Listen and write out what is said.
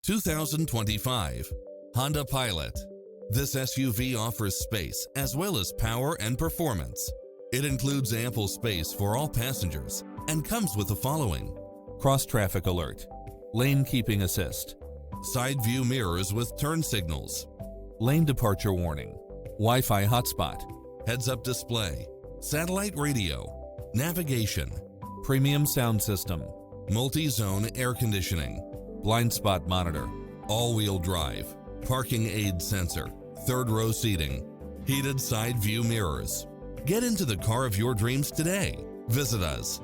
2025 Honda Pilot. This SUV offers space as well as power and performance. It includes ample space for all passengers and comes with the following: cross-traffic alert, lane keeping assist, side view mirrors with turn signals, lane departure warning, Wi-Fi hotspot, heads-up display, satellite radio, navigation, premium sound system, multi-zone air conditioning, blind spot monitor, all-wheel drive, parking aid sensor, third row seating, heated side view mirrors. Get into the car of your dreams today. Visit us